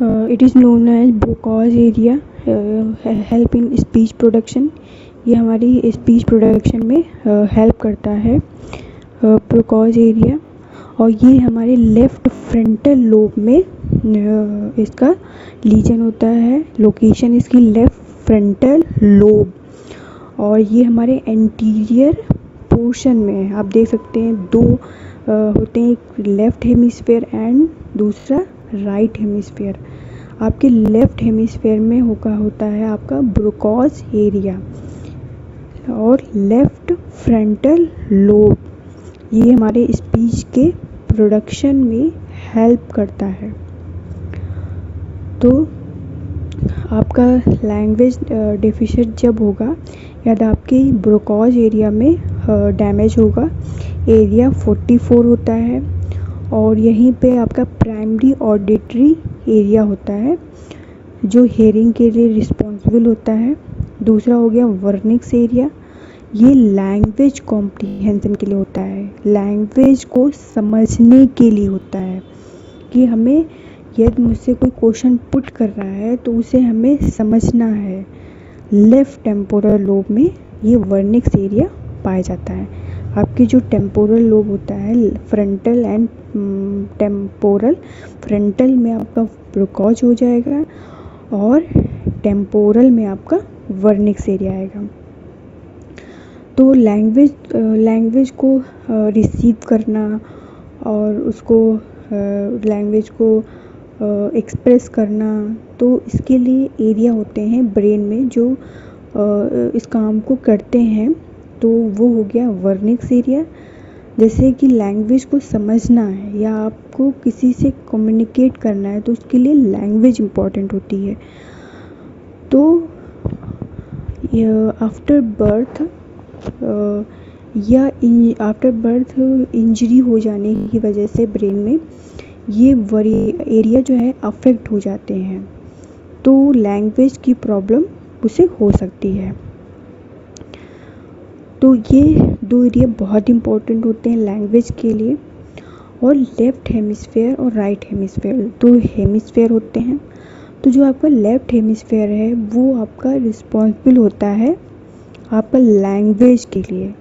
It is known as Broca's area, help in speech production. ये हमारी speech production में help करता है ब्रोकाज एरिया। और ये हमारे लेफ़्ट फ्रंटल लोब में इसका लीजन होता है। लोकेशन इसकी लेफ़्ट फ्रंटल लोब, और ये हमारे एंटीरियर पोर्शन में आप देख सकते हैं दो होते हैं, एक लेफ़्ट हेमिस्फेयर एंड दूसरा राइट हेमिस्फेयर। आपके लेफ़्ट हेमिस्फेयर में होता है आपका ब्रोकाज एरिया और लेफ़्ट फ्रंटल लोब। ये हमारे स्पीच के प्रोडक्शन में हेल्प करता है। तो आपका लैंग्वेज डेफिशिएंट जब होगा या आपके ब्रोकाज एरिया में डैमेज होगा, एरिया 44 होता है, और यहीं पे आपका प्राइमरी ऑडिटरी एरिया होता है जो हेयरिंग के लिए रिस्पॉन्सिबल होता है। दूसरा हो गया वर्निक्स एरिया, ये लैंग्वेज कॉम्प्रिहेंशन के लिए होता है, लैंग्वेज को समझने के लिए होता है कि हमें यदि मुझसे कोई क्वेश्चन पुट कर रहा है तो उसे हमें समझना है। लेफ़्ट टेम्पोरल लोब में ये वर्निक्स एरिया पाया जाता है। आपकी जो टेम्पोरल लोब होता है फ्रंटल एंड टेम्पोरल, फ्रंटल में आपका ब्रोकाज हो जाएगा और टेम्पोरल में आपका वर्निक्स एरिया आएगा। तो लैंग्वेज को रिसीव करना और उसको लैंग्वेज को एक्सप्रेस करना, तो इसके लिए एरिया होते हैं ब्रेन में जो इस काम को करते हैं। तो वो हो गया वर्निक्स एरिया। जैसे कि लैंग्वेज को समझना है या आपको किसी से कम्युनिकेट करना है तो उसके लिए लैंग्वेज इम्पॉर्टेंट होती है। तो आफ्टर बर्थ या आफ्टर बर्थ इंजरी हो जाने की वजह से ब्रेन में ये एरिया जो है अफेक्ट हो जाते हैं, तो लैंग्वेज की प्रॉब्लम उसे हो सकती है। तो ये दो एरिया बहुत इम्पोर्टेंट होते हैं लैंग्वेज के लिए। और लेफ़्ट हेमिस्फेयर और राइट हेमिस्फेयर दो हेमिस्फेयर होते हैं। तो जो आपका लेफ़्ट हेमिस्फेयर है वो आपका रिस्पॉन्सिबल होता है आपका लैंग्वेज के लिए,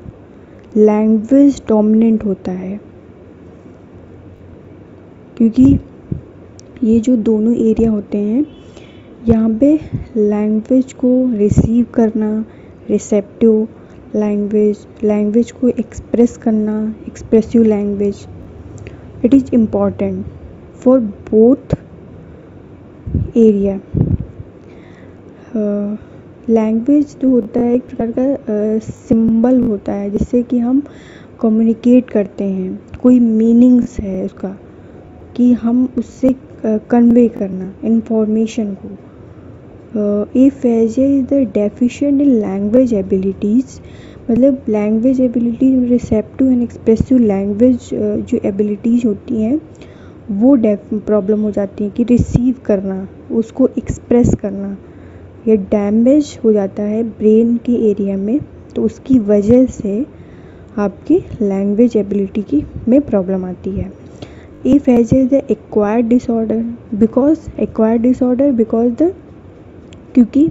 लैंग्वेज डोमिनेंट होता है, क्योंकि ये जो दोनों एरिया होते हैं यहाँ पे लैंग्वेज को रिसीव करना, रिसेप्टिव लैंग्वेज को एक्सप्रेस करना, expressive language, it is important for both area. Language जो होता है एक प्रकार का सिंबल होता है जिससे कि हम कम्युनिकेट करते हैं, कोई मीनिंग्स है उसका कि हम उससे कन्वे करना इंफॉर्मेशन को। If as is the deficient in language abilities, मतलब language ability receptive and expressive language जो एबिलिटीज़ होती हैं वो प्रॉब्लम हो जाती है कि रिसीव करना, उसको एक्सप्रेस करना, ये डैमेज हो जाता है ब्रेन के एरिया में, तो उसकी वजह से आपकी लैंग्वेज एबिलिटी की में प्रॉब्लम आती है। If as is the acquired disorder, क्योंकि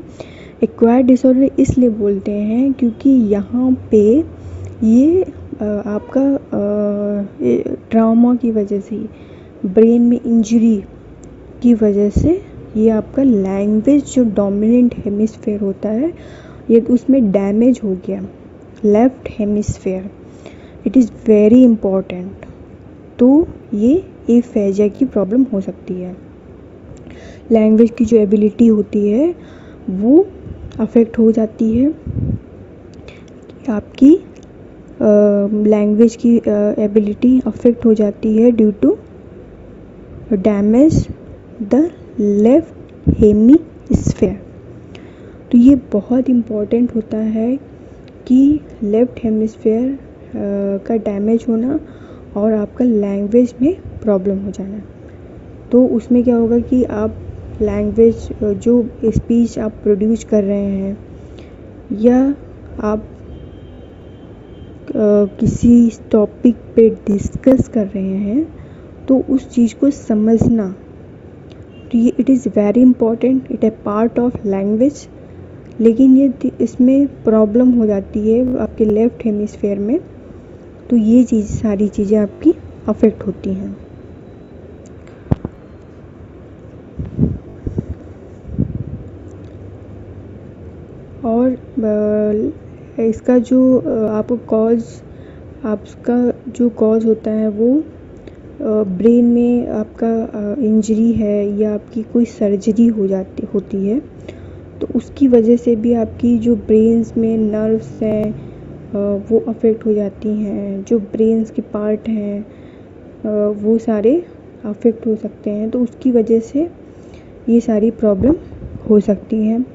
एक्वायर्ड डिसऑर्डर इसलिए बोलते हैं क्योंकि यहाँ पे ये आपका ट्रॉमा की वजह से, ब्रेन में इंजरी की वजह से ये आपका लैंग्वेज जो डोमिनेंट हेमिस्फेयर होता है ये उसमें डैमेज हो गया, left hemisphere. It is very important. तो ये एफेजिया की प्रॉब्लम हो सकती है। लैंग्वेज की जो एबिलिटी होती है वो अफेक्ट हो जाती है, आपकी लैंग्वेज की एबिलिटी अफेक्ट हो जाती है due to damage the left hemisphere. तो ये बहुत इम्पॉर्टेंट होता है कि लेफ़्ट हेमिस्फेयर का डैमेज होना और आपका लैंग्वेज में प्रॉब्लम हो जाना। तो उसमें क्या होगा कि आप लैंग्वेज जो स्पीच आप प्रोड्यूस कर रहे हैं या आप किसी टॉपिक पे डिस्कस कर रहे हैं तो उस चीज़ को समझना तो ये it is very important, it है पार्ट ऑफ लैंग्वेज। लेकिन ये इसमें प्रॉब्लम हो जाती है आपके लेफ्ट हेमिस्फेयर में, तो ये सारी चीज़ें आपकी अफेक्ट होती हैं। और इसका जो आपका जो कॉज होता है वो ब्रेन में आपका इंजरी है या आपकी कोई सर्जरी होती है, तो उसकी वजह से भी आपकी जो ब्रेन्स में नर्व्स हैं वो अफेक्ट हो जाती हैं, जो ब्रेन्स के पार्ट हैं वो सारे अफेक्ट हो सकते हैं, तो उसकी वजह से ये सारी प्रॉब्लम हो सकती हैं।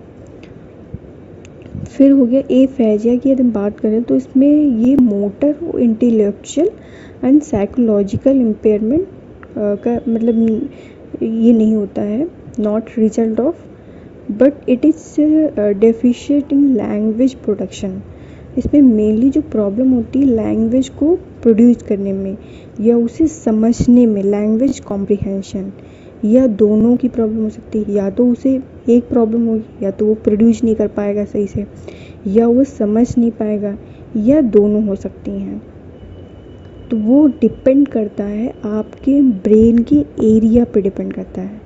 फिर हो गया एफेजिया की, यदि हम बात करें तो इसमें ये motor, intellectual and psychological impairment का मतलब ये नहीं होता है, not result of, but it is deficient in language production. इसमें मेनली जो प्रॉब्लम होती है लैंग्वेज को प्रोड्यूस करने में या उसे समझने में, लैंग्वेज कॉम्प्रिहेंशन, या दोनों की प्रॉब्लम हो सकती है। या तो उसे एक प्रॉब्लम होगी, या तो वो प्रोड्यूस नहीं कर पाएगा सही से, या वो समझ नहीं पाएगा, या दोनों हो सकती हैं। तो वो डिपेंड करता है आपके ब्रेन के एरिया पे डिपेंड करता है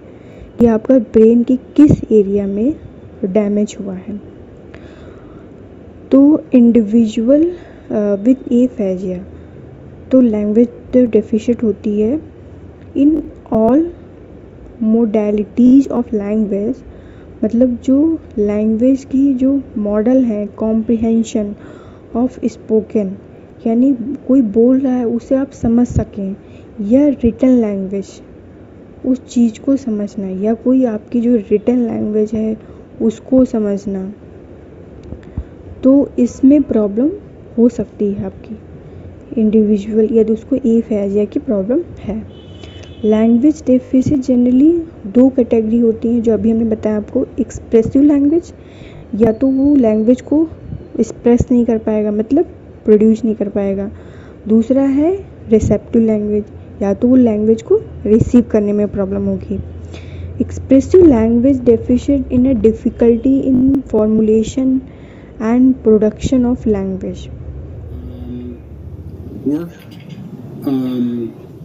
कि आपका ब्रेन के किस एरिया में डैमेज हुआ है। तो इंडिविजुअल विद एफेजिया, तो लैंग्वेज डेफिशिएंट होती है in all modalities of language, मतलब जो लैंग्वेज की जो मॉडल है, कॉम्प्रिहेंशन ऑफ स्पोकन, यानी कोई बोल रहा है उसे आप समझ सकें, या रिटन लैंग्वेज, उस चीज़ को समझना, या कोई आपकी जो रिटन लैंग्वेज है उसको समझना, तो इसमें प्रॉब्लम हो सकती है आपकी इंडिविजुअल, यदि उसको एफेजिया की प्रॉब्लम है। लैंग्वेज डेफिसिट जनरली दो कैटेगरी होती हैं, जो अभी हमने बताया आपको, एक्सप्रेसिव लैंग्वेज, या तो वो लैंग्वेज को एक्सप्रेस नहीं कर पाएगा, मतलब प्रोड्यूस नहीं कर पाएगा। दूसरा है रिसेप्टिव लैंग्वेज, या तो वो लैंग्वेज को रिसीव करने में प्रॉब्लम होगी। Expressive language deficient in a difficulty in formulation and production of language.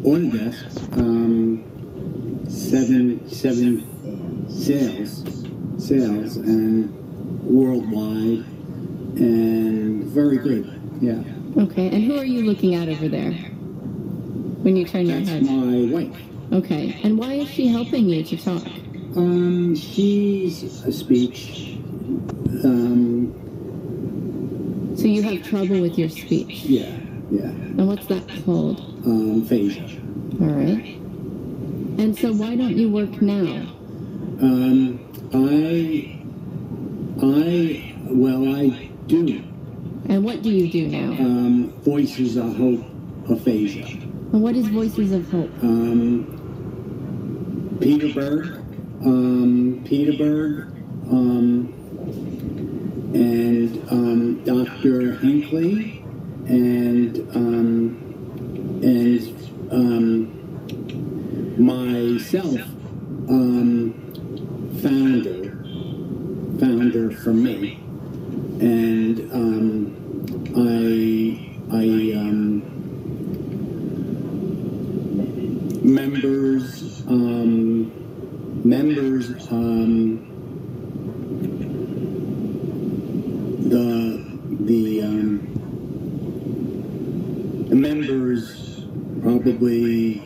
On desk, seven sales and worldwide, and very good. Yeah. Okay, and who are you looking at over there when you turn your head? That's my wife. Okay, and why is she helping you to talk? She's a speech. So you have trouble with your speech? Yeah. And what's that called? Aphasia. All right. And so why don't you work now? I do. And what do you do now? Voices of Hope Aphasia. And what is Voices of Hope? Peterburg, and Dr. Hinckley, and myself, founder for me, and the members, probably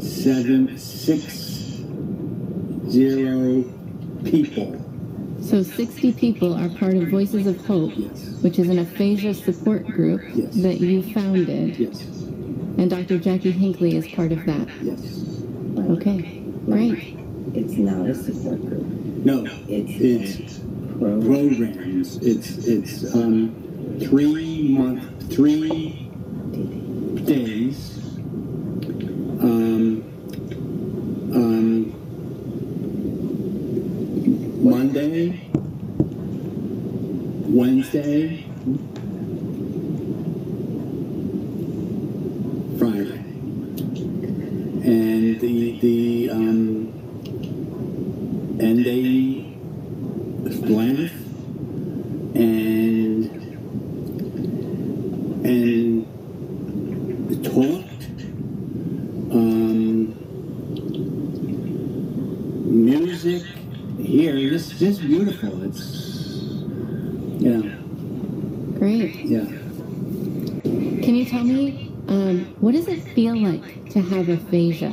60 people. So 60 people are part of Voices of Hope, Yes. which is an aphasia support group Yes. that you founded. Yes. And Dr. Jackie Hinckley is part of that. Yes. Okay, great. It's not a support group. No, it's programs. It's 3 days. Monday, Wednesday, Friday, and and they laugh and talked. Music here, this is beautiful. It's, you know, Great. yeah. Can you tell me, what does it feel like to have aphasia?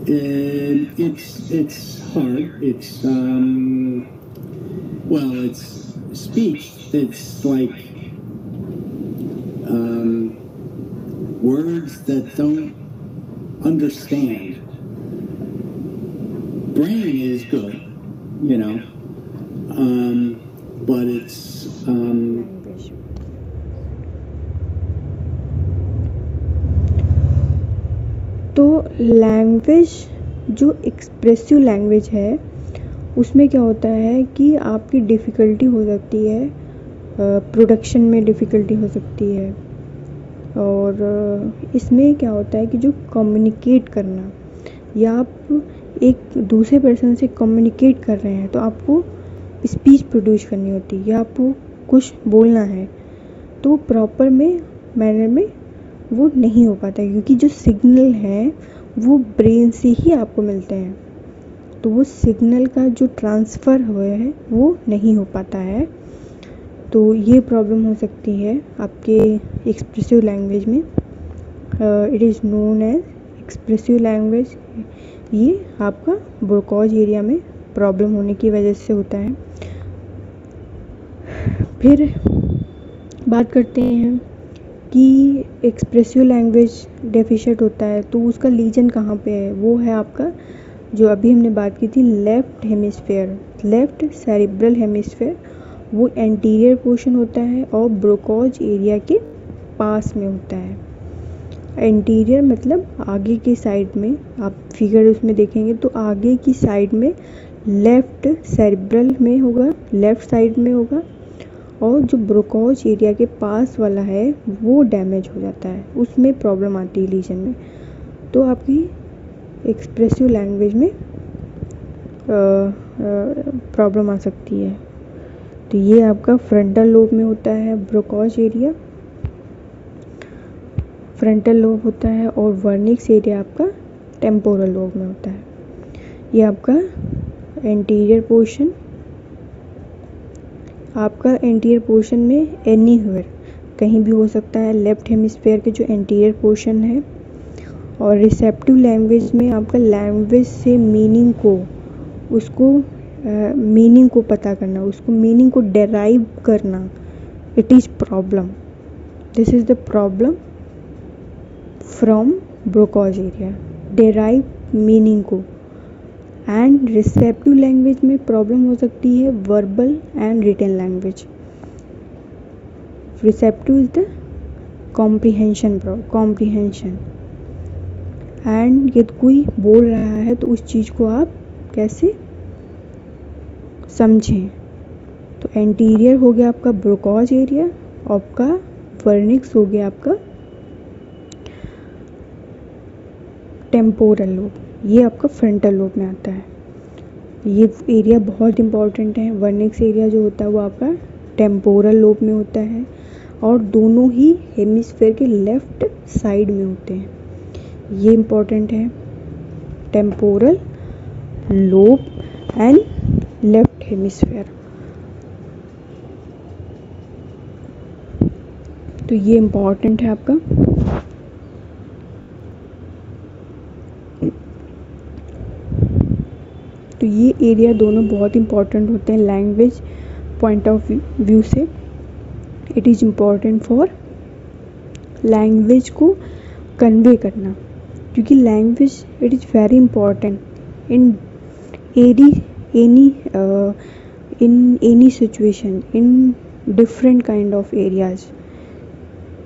It's hard. It's well, it's speech that's like words that don't understand. Brain is good, you know, but it's language. तो language जो expressive language है उसमें क्या होता है कि आपकी difficulty हो सकती है, प्रोडक्शन में डिफ़िकल्टी हो सकती है। और इसमें क्या होता है कि जो कम्युनिकेट करना, या आप एक दूसरे पर्सन से कम्युनिकेट कर रहे हैं तो आपको स्पीच प्रोड्यूस करनी होती है, या आपको कुछ बोलना है तो प्रॉपर में मैनर में वो नहीं हो पाता है, क्योंकि जो सिग्नल है वो ब्रेन से ही आपको मिलते हैं, तो वो सिग्नल का जो ट्रांसफ़र हुआ है वो नहीं हो पाता है। तो ये प्रॉब्लम हो सकती है आपके एक्सप्रेसिव लैंग्वेज में। It is known as expressive language. ये आपका ब्रोकॉज एरिया में प्रॉब्लम होने की वजह से होता है। फिर बात करते हैं कि एक्सप्रेसिव लैंग्वेज डेफिशिएंट होता है तो उसका लीजन कहाँ पे है। वो है आपका, जो अभी हमने बात की थी, left hemisphere, left cerebral hemisphere. वो एंटीरियर पोर्शन होता है और ब्रोकॉज एरिया के पास में होता है। एंटीरियर मतलब आगे की साइड में, आप फिगर उसमें देखेंगे तो आगे की साइड में लेफ़्ट सेरिब्रल में होगा, लेफ़्ट साइड में होगा। और जो ब्रोकॉज एरिया के पास वाला है वो डैमेज हो जाता है, उसमें प्रॉब्लम आती है लीजन में। तो आपकी एक्सप्रेसिव लैंग्वेज में प्रॉब्लम आ सकती है। तो ये आपका फ्रंटल लोब में होता है ब्रोकॉज एरिया, फ्रंटल लोब होता है, और वर्निक्स एरिया आपका टेम्पोरल लोब में होता है। ये आपका एंटीरियर पोर्शन, आपका एंटीरियर पोर्शन में एनीवेयर कहीं भी हो सकता है, लेफ़्ट हेमिस्फेयर के जो एंटीरियर पोर्शन है। और रिसेप्टिव लैंग्वेज में आपका लैंग्वेज से मीनिंग को, उसको मीनिंग को पता करना, उसको मीनिंग को डेराइव करना, it is problem. This is the problem from Broca's area, derive meaning को। एंड रिसेप्टिव लैंग्वेज में प्रॉब्लम हो सकती है verbal and written language. Receptive is the comprehension, and यदि कोई बोल रहा है तो उस चीज़ को आप कैसे समझें। तो एंटीरियर हो गया आपका ब्रोकॉज एरिया, आपका वर्निक्स हो गया आपका टेम्पोरल लोब, ये आपका फ्रंटल लोब में आता है। ये एरिया बहुत इंपॉर्टेंट है। वर्निक्स एरिया जो होता है वो आपका टेम्पोरल लोब में होता है, और दोनों ही हेमिस्फेयर के लेफ़्ट साइड में होते हैं। ये इम्पॉर्टेंट है, temporal lobe and left hemisphere. तो ये इम्पॉर्टेंट है आपका। तो ये एरिया दोनों बहुत इम्पॉर्टेंट होते हैं लैंग्वेज पॉइंट ऑफ व्यू से। It is important for language को कन्वे करना, क्योंकि language it is very important in any situation, in different kind of areas,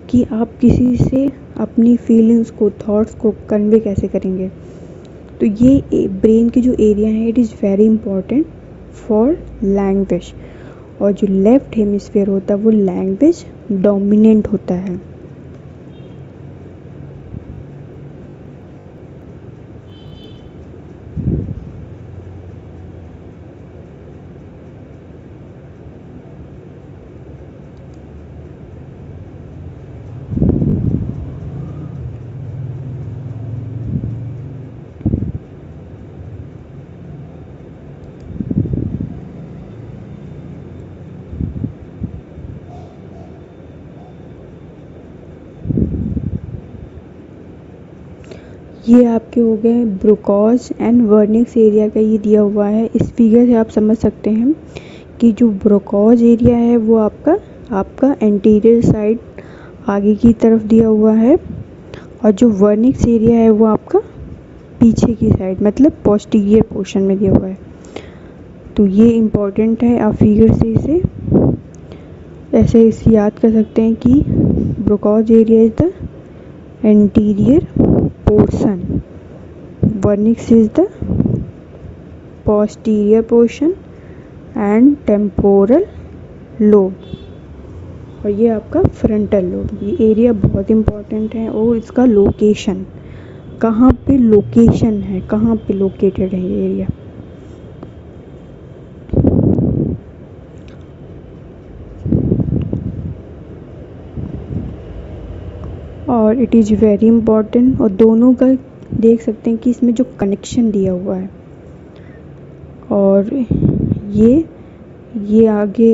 कि आप किसी से अपनी फीलिंग्स को, थॉट्स को कन्वे कैसे करेंगे। तो ये ब्रेन के जो एरिया हैं it is very important for language. और जो लेफ़्ट हेमिस्फेयर होता है वो लैंग्वेज डोमिनेंट होता है। ये आपके हो गए ब्रोकॉज एंड वर्निक्स एरिया का ये दिया हुआ है। इस फिगर से आप समझ सकते हैं कि जो ब्रोकॉज एरिया है वो आपका एंटीरियर साइड आगे की तरफ दिया हुआ है, और जो वर्निक्स एरिया है वो आपका पीछे की साइड मतलब पोस्टीरियर पोर्शन में दिया हुआ है। तो ये इम्पॉर्टेंट है, आप फिगर से इसे ऐसे याद कर सकते हैं कि Broca's area is the anterior portion, vernix is the posterior portion and temporal lobe, और ये आपका फ्रंटल लोब। ये एरिया बहुत इम्पॉर्टेंट है, और इसका लोकेशन कहाँ पे लोकेशन है, कहाँ पे लोकेटेड है ये एरिया। और इट इज़ वेरी इम्पॉर्टेंट, और दोनों का देख सकते हैं कि इसमें जो कनेक्शन दिया हुआ है, और ये आगे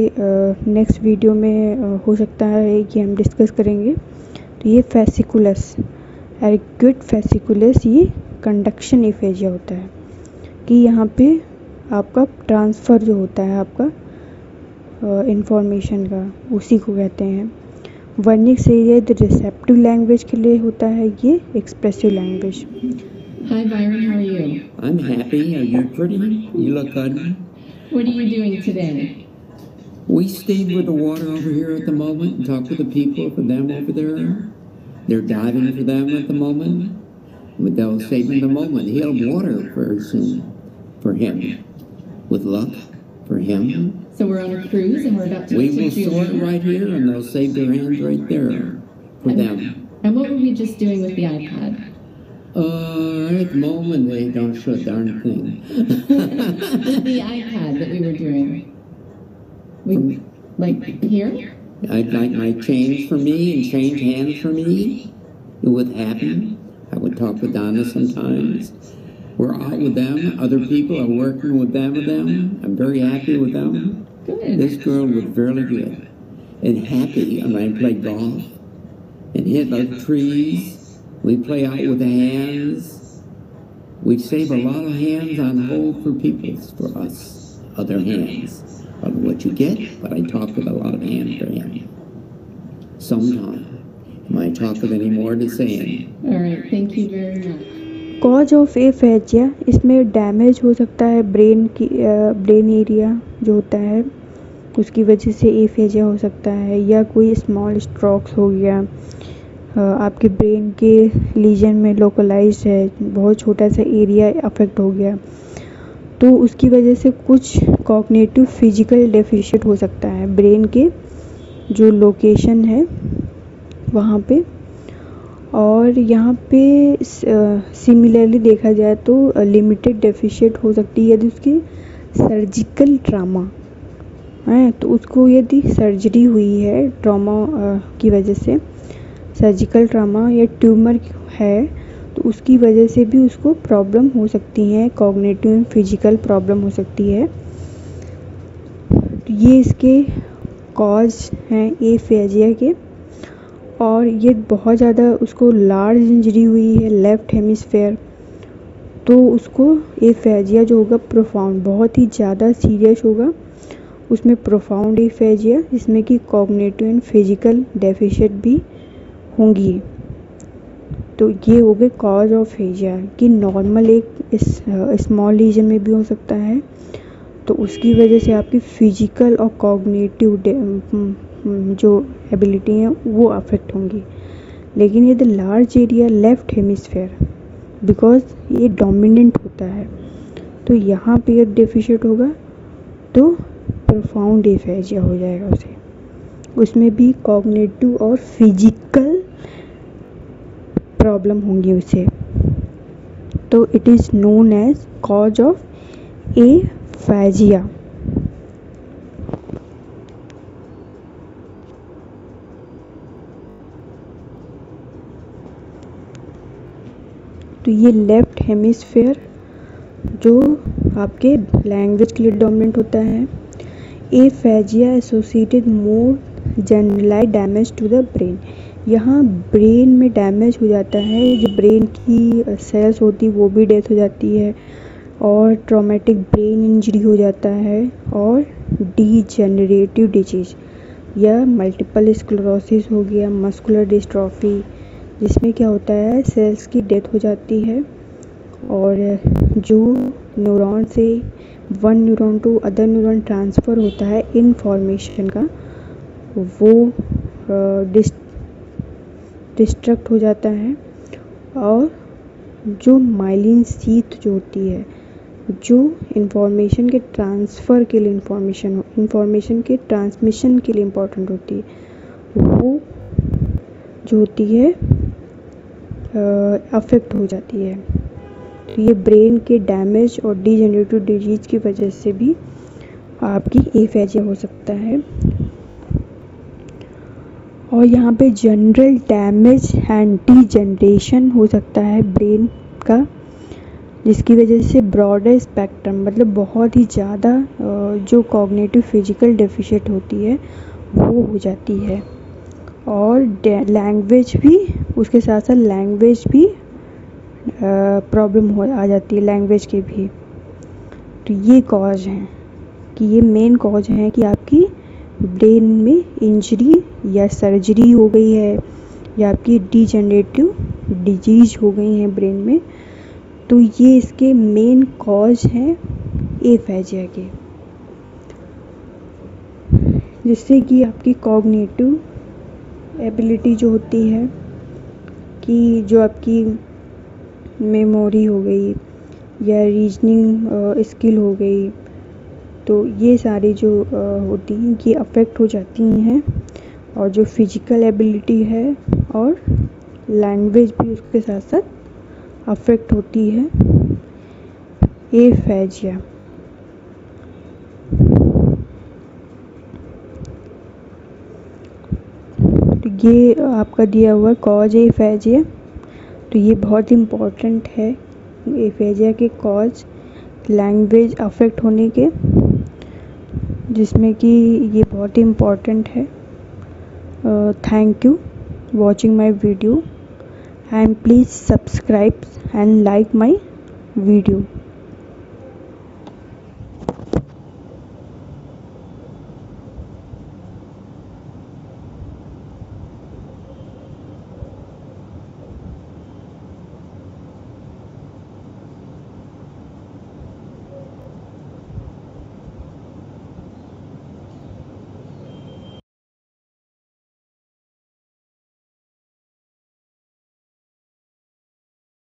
नेक्स्ट वीडियो में हो सकता है कि हम डिस्कस करेंगे। तो ये फेसिकुलस, एक्यूट फेसिकुलस, ये कंडक्शन एफेजिया होता है कि यहाँ पे आपका ट्रांसफ़र जो होता है आपका इंफॉर्मेशन का, उसी को कहते हैं। Wernicke's area the receptive language के लिए होता है, ये expressive language. Hi Byron, how are you? I'm happy. Are you pretty? You look good. What are you doing today? We stayed with the water over here at the moment and talked with the people for them over there. They're diving for them at the moment. But they'll save in the moment. He'll have water very soon for him. With luck for him. So we're on a cruise and we're about to We will teach you. store it right here and they'll save their hands right there for them. And what were we just doing with the iPad? At the moment they don't show a darn thing. The iPad that we were doing. We like here? I'd like my change for me and change hands for me. It would happen. I would talk with Donna sometimes. We're out with them. Other people are working with them. I'm very happy with them. Good. This girl was really good and happy. And I play golf and hit the trees. We play out with the hands. We save a lot of hands on hold for people, for us, other hands. I don't know what you get, but I talk with a lot of hands for him. Sometime. Am I talk with any more to say? All right, thank you very much. Cause of aphasia, इसमें damage हो सकता है brain area जो होता है उसकी वजह से एफेजिया हो सकता है, या कोई स्मॉल स्ट्रोक्स हो गया, आपके ब्रेन के लीजन में लोकलाइज्ड है, बहुत छोटा सा एरिया अफेक्ट हो गया, तो उसकी वजह से कुछ कॉग्निटिव फिजिकल डेफिशिएंट हो सकता है ब्रेन के जो लोकेशन है वहाँ पे। और यहाँ पे सिमिलरली देखा जाए तो लिमिटेड डेफिशिएंट हो सकती है यदि उसकी सर्जिकल ट्रामा है, तो उसको यदि सर्जरी हुई है ट्रॉमा की वजह से, सर्जिकल ट्रामा या ट्यूमर है, तो उसकी वजह से भी उसको प्रॉब्लम हो सकती है, कॉग्निटिव एंड फिजिकल प्रॉब्लम हो सकती है। तो ये इसके कॉज हैं एफेजिया के, और ये बहुत ज़्यादा उसको लार्ज इंजरी हुई है लेफ़्ट हेमिस्फेयर, तो उसको एफेजिया जो होगा प्रोफाउंड, बहुत ही ज़्यादा सीरियस होगा, उसमें प्रोफाउंड एफेजिया जिसमें कि कॉग्निटिव एंड फिजिकल डेफिशिएंट भी होंगी। तो ये हो गए कॉज ऑफ एफेजिया कि नॉर्मल एक स्मॉल लीजन में भी हो सकता है, तो उसकी वजह से आपकी फिजिकल और कॉग्निटिव जो एबिलिटी है वो अफेक्ट होंगी। लेकिन ये the large area left hemisphere because ये डोमिनेंट होता है, तो यहाँ पे एक डेफिशिएंट होगा तो प्रोफाउंड एफेजिया हो जाएगा उसे, उसमें भी कॉग्निटिव और फिजिकल प्रॉब्लम होंगी उसे। तो it is known as cause of aphasia. तो ये लेफ़्ट हेमिस्फेयर जो आपके लैंग्वेज के लिए डोमिनेंट होता है। Aphasia associated more generalise damage to the brain, यहाँ ब्रेन में डैमेज हो जाता है, जो ब्रेन की सेल्स होती है वो भी डेथ हो जाती है, और ट्रॉमेटिक ब्रेन इंजरी हो जाता है, और डीजेनरेटिव डिजीज या मल्टीपल स्क्लेरोसिस हो गया, मस्कुलर डिस्ट्रॉफी, जिसमें क्या होता है सेल्स की डेथ हो जाती है, और जो न्यूरॉन से one neuron to other neuron transfer होता है इन्फॉर्मेशन का, वो डिस्ट्रक्ट हो जाता है, और जो माइलिन शीथ जो होती है, जो इन्फॉर्मेशन के ट्रांसफ़र के लिए इन्फॉर्मेशन के ट्रांसमिशन के लिए इम्पोर्टेंट होती है, वो जो होती है अफेक्ट हो जाती है। तो ये ब्रेन के डैमेज और डीजेनरेटिव डिजीज़ की वजह से भी आपकी एफेजिया हो सकता है। और यहाँ पे जनरल डैमेज एंड डीजेनरेशन हो सकता है ब्रेन का, जिसकी वजह से ब्रॉडर स्पेक्ट्रम मतलब बहुत ही ज़्यादा जो कॉग्निटिव फिजिकल डेफिशिएंट होती है वो हो जाती है, और लैंग्वेज भी उसके साथ साथ लैंग्वेज भी प्रॉब्लम आ जाती है, लैंग्वेज की भी। तो ये कॉज हैं कि ये मेन कॉज हैं कि आपकी ब्रेन में इंजरी या सर्जरी हो गई है, या आपकी डीजेनरेटिव डिजीज हो गई हैं ब्रेन में। तो ये इसके मेन कॉज हैं एफेजिया के, जिससे कि आपकी कॉग्निटिव एबिलिटी जो होती है, कि जो आपकी मेमोरी हो गई या रीजनिंग स्किल हो गई, तो ये सारी जो होती हैं ये अफेक्ट हो जाती हैं, और जो फिजिकल एबिलिटी है और लैंग्वेज भी उसके साथ साथ अफेक्ट होती है एफेजिया। तो ये आपका दिया हुआ कॉज है एफेजिया। तो ये बहुत इम्पॉर्टेंट है, एफेजिया के कॉज लैंग्वेज अफेक्ट होने के, जिसमें कि ये बहुत इम्पॉर्टेंट है। Thank you watching my video, and please subscribe and like my video.